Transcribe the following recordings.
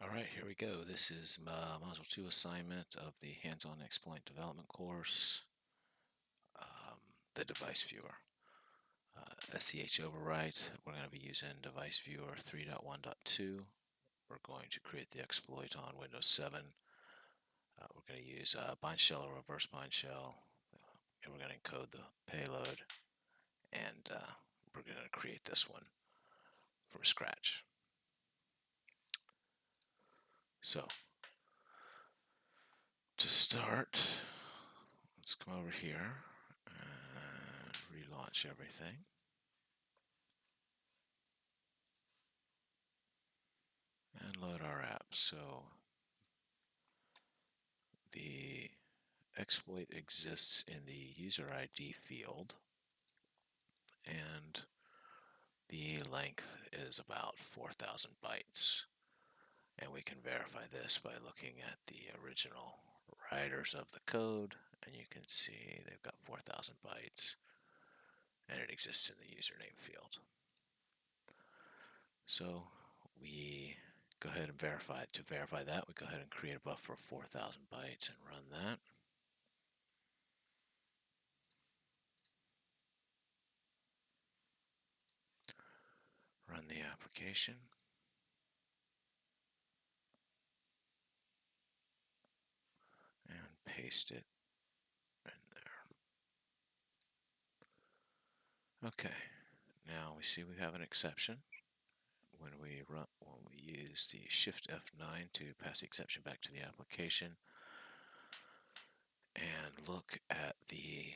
All right, here we go. This is Module 2 assignment of the Hands-on Exploit Development course, the DeviceViewer. SEH Overwrite, we're going to be using DeviceViewer 3.1.2. We're going to create the exploit on Windows 7. We're going to use bind shell or reverse bind shell. And we're going to encode the payload, and we're going to create this one from scratch. So, to start, let's come over here and relaunch everything. And load our app. So the exploit exists in the user ID field, and the length is about 4,000 bytes. And we can verify this by looking at the original writers of the code, and you can see they've got 4,000 bytes, and it exists in the username field. So we go ahead and verify it. To verify that, we go ahead and create a buffer of 4,000 bytes and run that. Run the application. And paste it in there. Okay, now we see we have an exception when we use the Shift F9 to pass the exception back to the application and look at the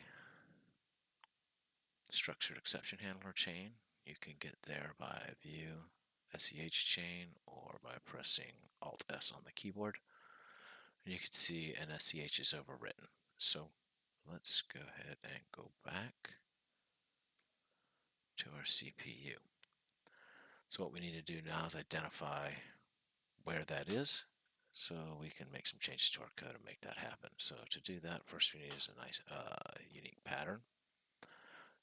structured exception handler chain. You can get there by View SEH chain or by pressing Alt S on the keyboard. And you can see an SEH is overwritten. So let's go ahead and go back to our CPU. So what we need to do now is identify where that is, so we can make some changes to our code and make that happen. So to do that, first we need is a nice unique pattern.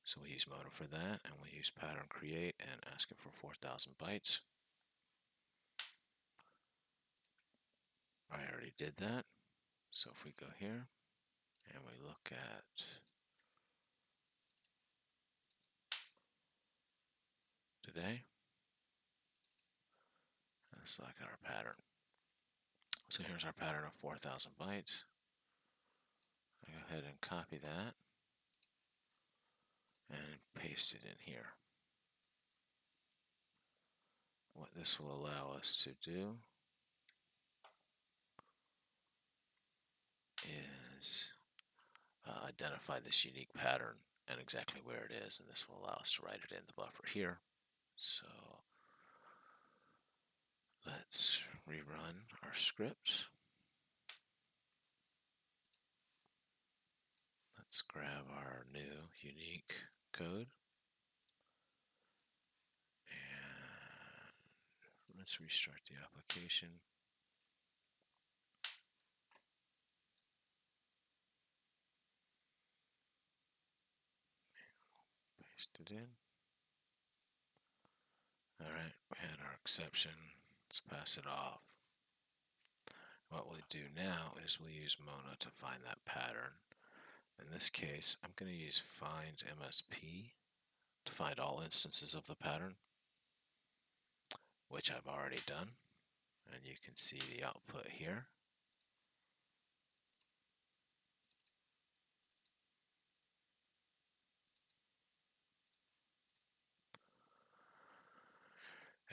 So we use Mono for that, and we use pattern create and ask it for 4,000 bytes. I already did that. So if we go here and we look at today, let's look at our pattern. So here's our pattern of 4,000 bytes. I go ahead and copy that and paste it in here. What this will allow us to do is identify this unique pattern and exactly where it is, and this will allow us to write it in the buffer here. So let's rerun our script. Let's grab our new unique code and let's restart the application. Paste it in. Alright, we had our exception. Let's pass it off. What we'll do now is we'll use Mono to find that pattern. In this case, I'm going to use find MSP to find all instances of the pattern, which I've already done. And you can see the output here.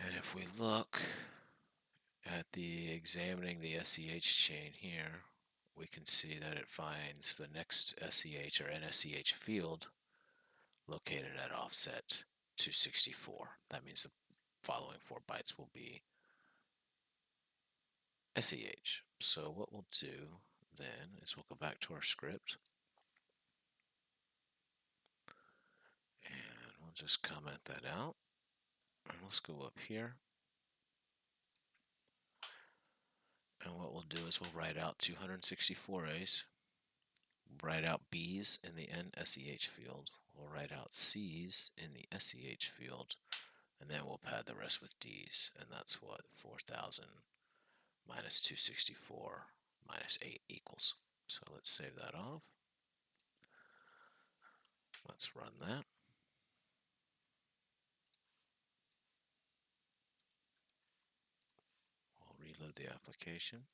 And if we look at the examining the SEH chain here, we can see that it finds the next SEH or NSEH field located at offset 264. That means the following 4 bytes will be SEH. So what we'll do then is we'll go back to our script and we'll just comment that out. And let's go up here. And what we'll do is we'll write out 264 A's, write out B's in the NSEH field, we'll write out C's in the SEH field, and then we'll pad the rest with D's, and that's what 4,000 minus 264 minus 8 equals. So let's save that off. Let's run that. We'll reload the application.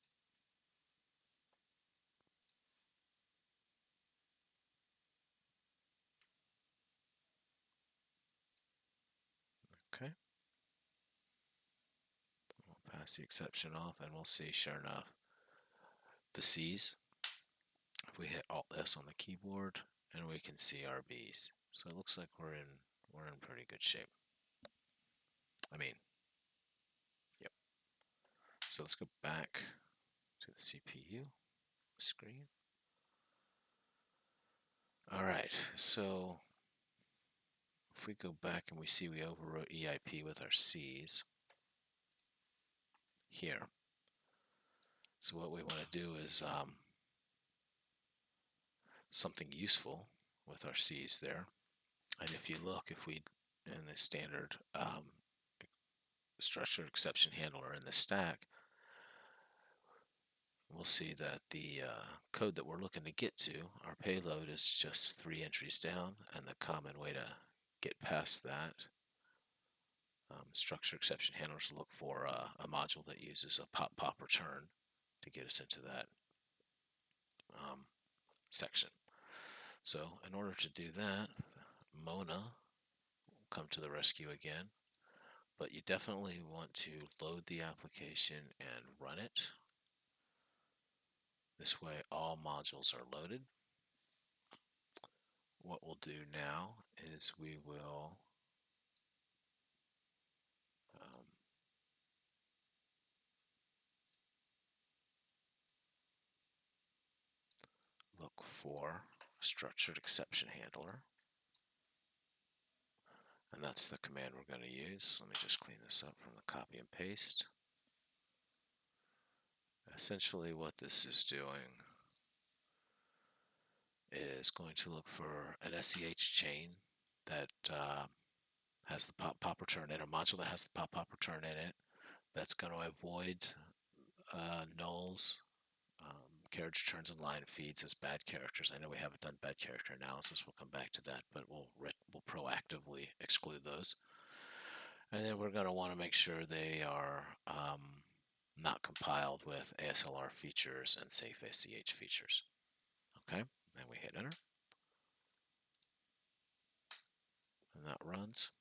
Okay. We'll pass the exception off and we'll see, sure enough, the C's. If we hit Alt-S on the keyboard, and we can see our B's. So it looks like we're in pretty good shape. I mean, yep. So let's go back to the CPU screen. All right, so if we go back and we see we overwrote EIP with our C's here. So what we want to do is something useful with our C's there. And if you look, if we, in the standard structured exception handler in the stack, we'll see that the code that we're looking to get to, our payload, is just 3 entries down, and the common way to get past that structure exception handlers look for a module that uses a pop return to get us into that section. So in order to do that, Mona will come to the rescue again, but you definitely want to load the application and run it. This way all modules are loaded. What we'll do now is we will look for structured exception handler, and that's the command we're going to use. Let me just clean this up from the copy and paste. Essentially what this is doing is going to look for an SEH chain that has the pop return in, a module that has the pop return in it, that's going to avoid nulls, carriage returns, and line feeds as bad characters. I know we haven't done bad character analysis. We'll come back to that, but we'll proactively exclude those. And then we're going to want to make sure they are not compiled with ASLR features and safe SEH features. Okay, and we hit enter, and that runs.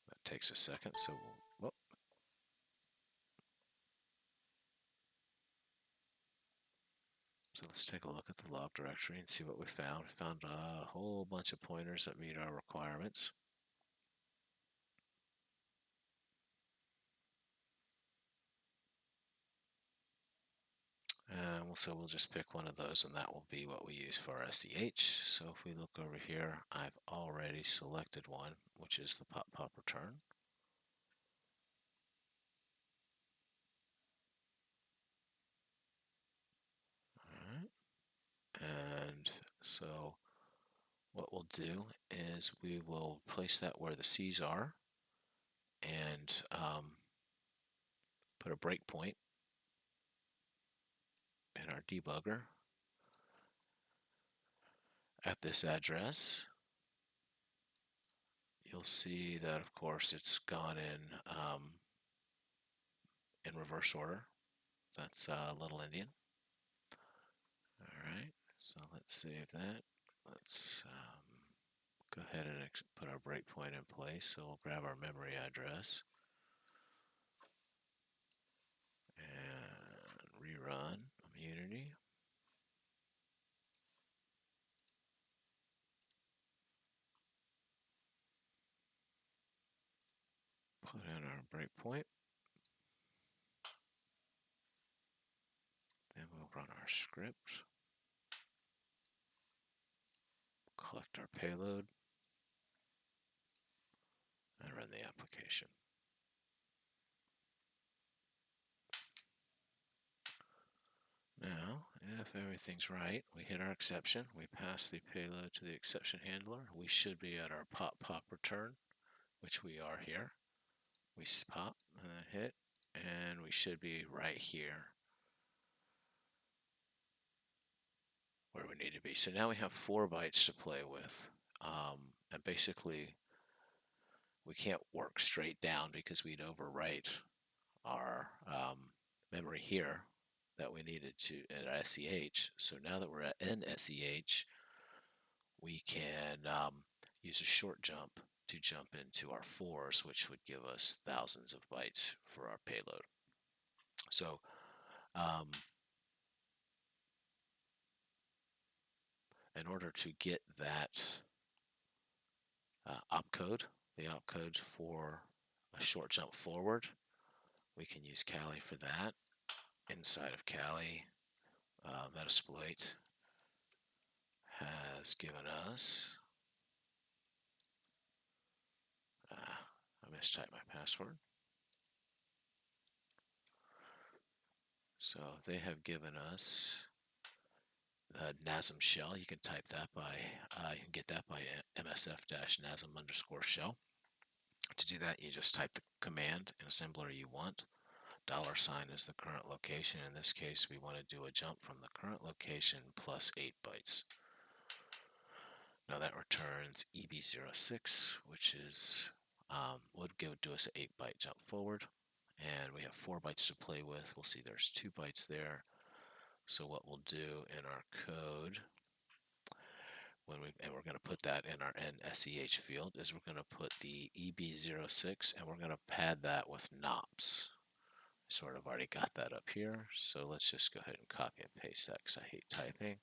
That takes a second, so whoop. So let's take a look at the log directory and see what we found. We found a whole bunch of pointers that meet our requirements. And so we'll just pick one of those, and that will be what we use for our SEH. So if we look over here, I've already selected one, which is the pop return. Alright. And so what we'll do is we will place that where the C's are and put a breakpoint in our debugger at this address. You'll see that, of course, it's gone in reverse order. That's Little Indian. All right, so let's save that. Let's go ahead and put our breakpoint in place. So we'll grab our memory address and rerun Immunity. Put in our breakpoint. Then we'll run our script. Collect our payload. And run the application. Now, If everything's right, we hit our exception. We pass the payload to the exception handler. We should be at our pop return, which we are here. We pop and then hit, and we should be right here where we need to be. So now we have 4 bytes to play with. And basically, we can't work straight down because we'd overwrite our memory here that we needed to at SEH. So now that we're in SEH, we can use a short jump to jump into our 4s, which would give us thousands of bytes for our payload. So in order to get that opcode, the opcode for a short jump forward, we can use Kali for that. Inside of Kali, Metasploit has given us, I mistyped my password. So they have given us the NASM shell. You can type that by, you can get that by msf-nasm_shell. To do that, you just type the command in assembler you want. $ is the current location. In this case, we want to do a jump from the current location plus 8 bytes. Now that returns EB06, which is would do us an 8-byte jump forward, and we have 4 bytes to play with. We'll see there's 2 bytes there. So what we'll do in our code, and we're going to put that in our NSEH field, is we're going to put the EB06 and we're going to pad that with NOPs. I sort of already got that up here, so let's just go ahead and copy and paste that because I hate typing.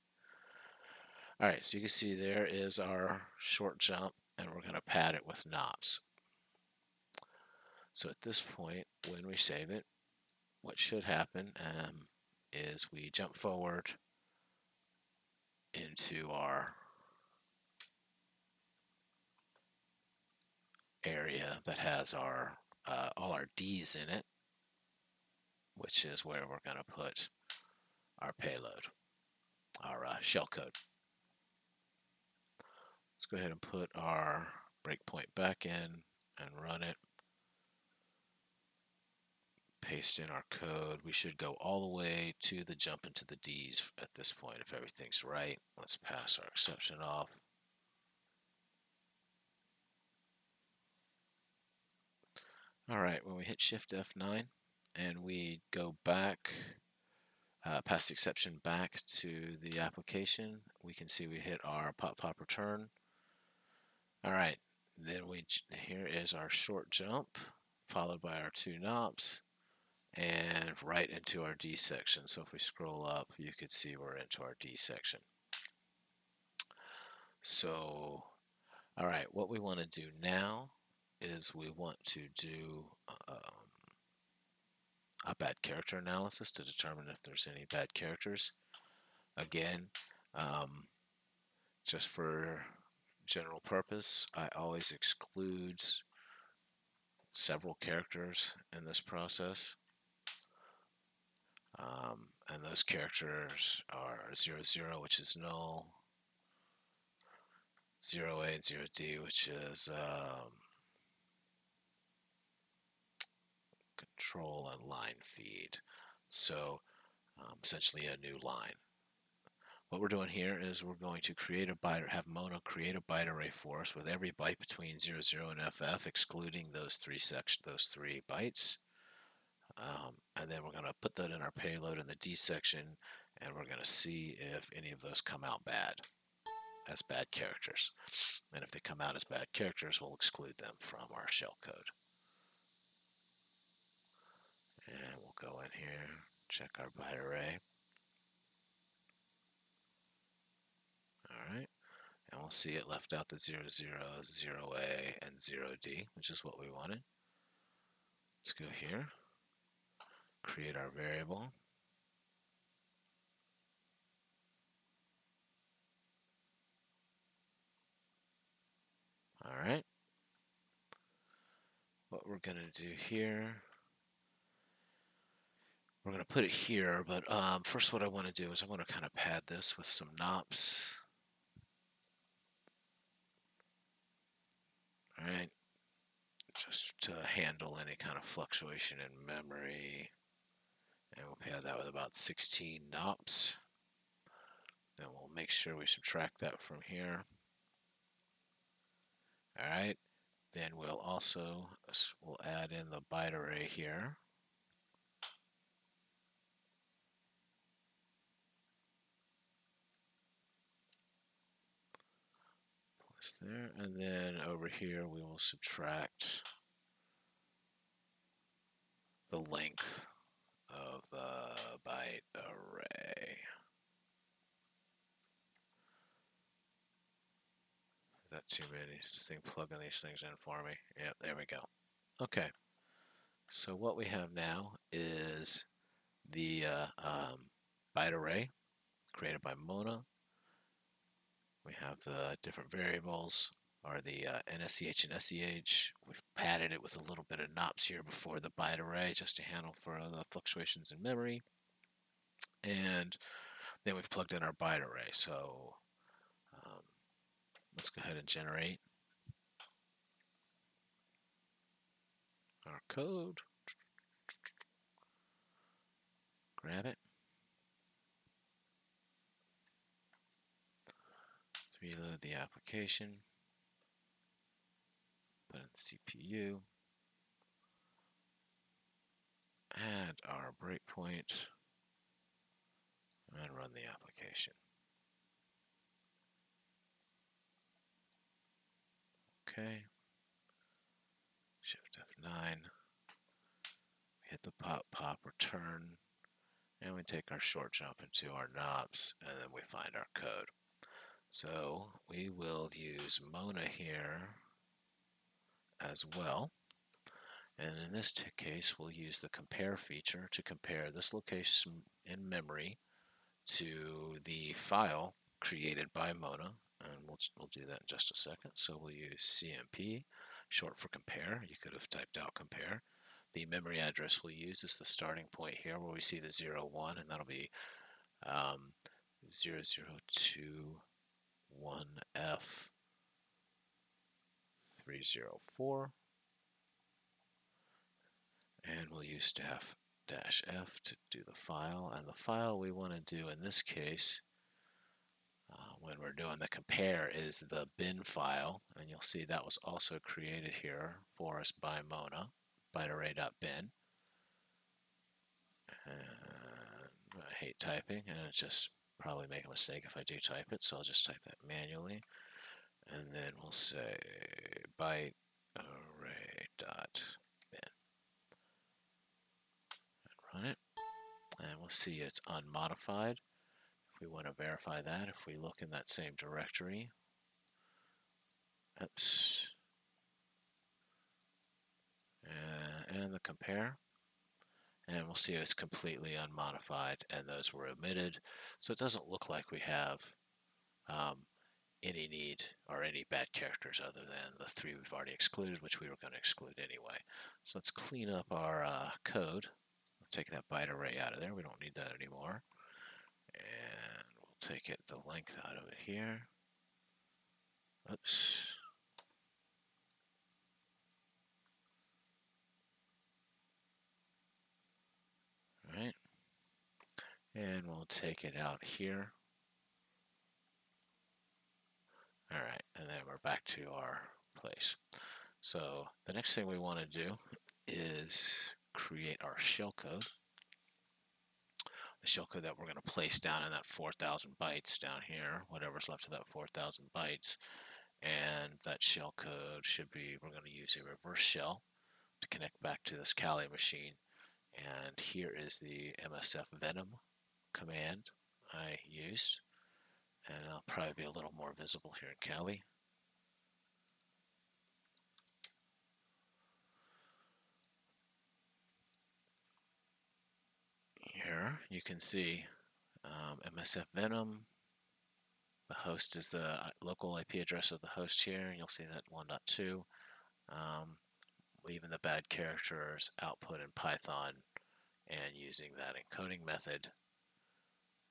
All right, so you can see there is our short jump, and we're going to pad it with NOPs. So at this point, when we save it, what should happen is we jump forward into our area that has our all our D's in it, which is where we're going to put our payload, our shellcode. Let's go ahead and put our breakpoint back in and run it. Paste in our code. We should go all the way to the jump into the D's at this point if everything's right. Let's pass our exception off. All right, when we hit Shift F9 and we go back, pass the exception back to the application, we can see we hit our pop return. All right, then here is our short jump followed by our 2 NOPs and right into our D section. So if we scroll up, you could see we're into our D section. So, all right, what we want to do now is we want to do a bad character analysis to determine if there's any bad characters. Again, just for general purpose, I always exclude several characters in this process. And those characters are 00, which is null, 0A and 0D, which is control and line feed. So essentially a new line. What we're doing here is we're going to create a byte, have Mono create a byte array for us with every byte between 00 and FF, excluding those 3 bytes. And then we're going to put that in our payload in the D section, and we're going to see if any of those come out bad, as bad characters. And if they come out as bad characters, we'll exclude them from our shellcode. And we'll go in here, check our byte array. All right, and we'll see it left out the 00, 0A, and 0D, which is what we wanted. Let's go here, create our variable. All right, what we're going to do here, we're going to put it here, but first what I want to do is I want to kind of pad this with some NOPs. All right, just to handle any kind of fluctuation in memory. And we'll pad that with about 16 NOPs. Then we'll make sure we subtract that from here. All right, then we'll add in the byte array here. Place there, and then over here we will subtract the length of the byte array. Is that too many? Is this thing plugging these things in for me? Yep, there we go. Okay, so what we have now is the byte array created by Mona. We have the different variables are the NSEH and SEH. We've padded it with a little bit of NOPs here before the byte array just to handle for the fluctuations in memory. And then we've plugged in our byte array. So let's go ahead and generate our code. Grab it. Reload the application. Put in the CPU. Add our breakpoint. And run the application. Okay. Shift F9. Hit the pop return. And we take our short jump into our knobs, and then we find our code. So we will use Mona here as well. And in this case, we'll use the compare feature to compare this location in memory to the file created by Mona. And we'll do that in just a second. So we'll use CMP, short for compare. You could have typed out compare. The memory address we'll use is the starting point here where we see the 01, and that'll be 0021F304. And we'll use staff-F to do the file. And the file we want to do in this case, when we're doing the compare, is the bin file. And you'll see that was also created here for us by Mona, bytearray.bin. And I hate typing, and it's just probably make a mistake if I do type it, so I'll just type that manually. And then we'll say bytearray.bin. Run it, and we'll see it's unmodified. If we want to verify that, if we look in that same directory, oops, and the compare, and we'll see it's completely unmodified, and those were omitted. So it doesn't look like we have any need or any bad characters other than the 3 we've already excluded, which we were going to exclude anyway. So let's clean up our code. We'll take that byte array out of there. We don't need that anymore. And we'll take it the length out of it here. Oops. All right. And we'll take it out here. All right, and then we're back to our place. So the next thing we want to do is create our shellcode. The shellcode that we're going to place down in that 4,000 bytes down here, whatever's left of that 4,000 bytes. And that shellcode should be, we're going to use a reverse shell to connect back to this Kali machine. And here is the MSF Venom command I used. And it'll probably be a little more visible here in Kali. Here you can see MSF Venom. The host is the local IP address of the host here, and you'll see that 1.2. Leaving the bad characters output in Python and using that encoding method.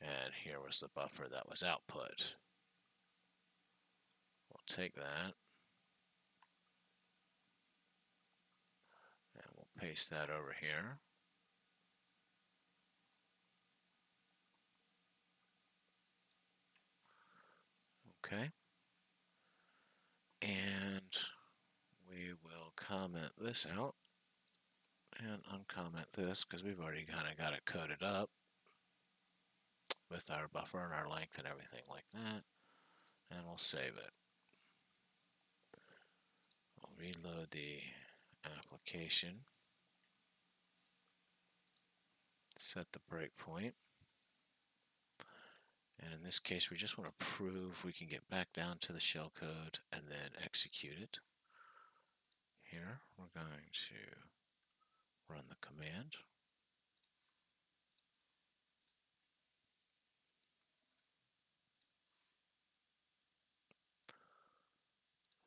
And here was the buffer that was output. We'll take that and we'll paste that over here. Okay. And we will comment this out and uncomment this because we've already kind of got it coded up with our buffer and our length and everything like that. And we'll save it. We'll reload the application, set the breakpoint, and in this case we just want to prove we can get back down to the shellcode and then execute it. Here we're going to run the command.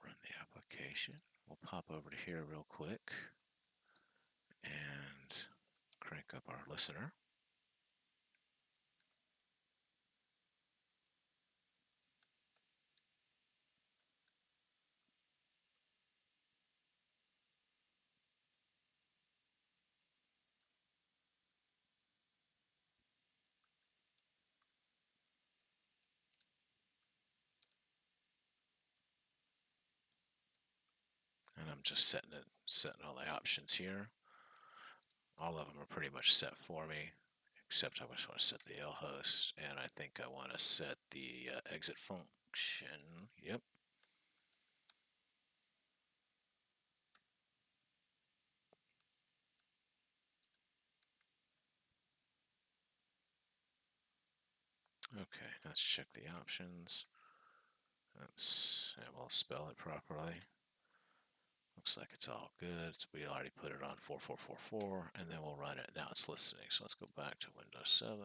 Run the application. We'll pop over to here real quick and crank up our listener. And I'm just setting all the options here. All of them are pretty much set for me, except I just want to set the L host, and I think I want to set the exit function. Yep. Okay, let's check the options. Oops, and we'll spell it properly. Looks like it's all good. We already put it on 4444, and then we'll run it. Now it's listening. So let's go back to Windows 7.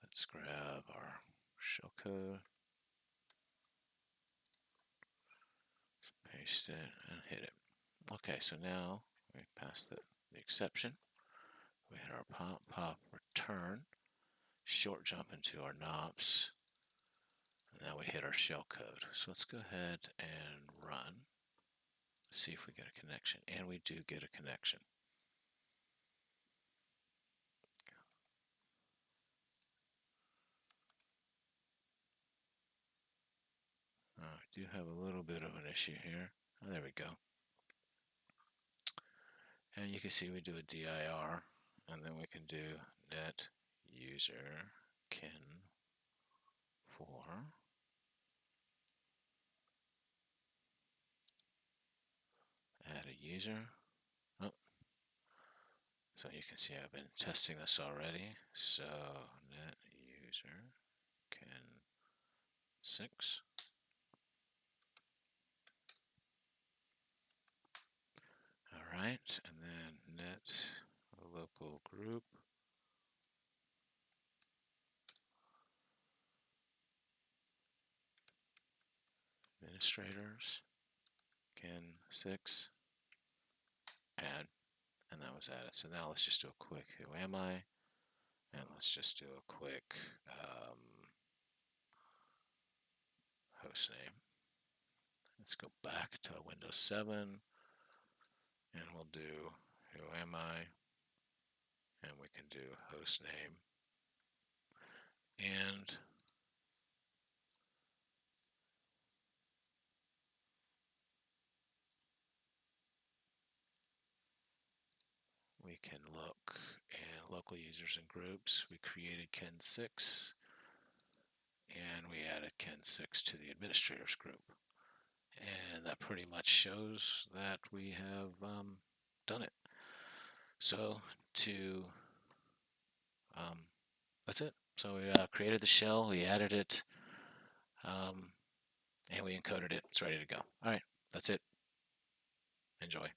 Let's grab our shellcode, paste it, and hit it. Okay, so now we passed the exception. We hit our pop, return, short jump into our NOPS, and now we hit our shellcode. So let's go ahead and run, see if we get a connection, and we do get a connection. We do have a little bit of an issue here. Oh, there we go. And you can see we do a dir, and then we can do net user kin for add a user. Oh. So you can see I've been testing this already. So net user kin 6. All right, and then net local group administrators kin 6 add, and that was added. So now let's just do a quick who am I, and let's just do a quick host name. Let's go back to Windows 7, and we'll do who am I, and we can do host name, and we can look at local users and groups. We created kin 6, and we added kin 6 to the administrators group. And that pretty much shows that we have done it. So that's it. So we created the shell, we added it, and we encoded it. It's ready to go. All right, that's it. Enjoy.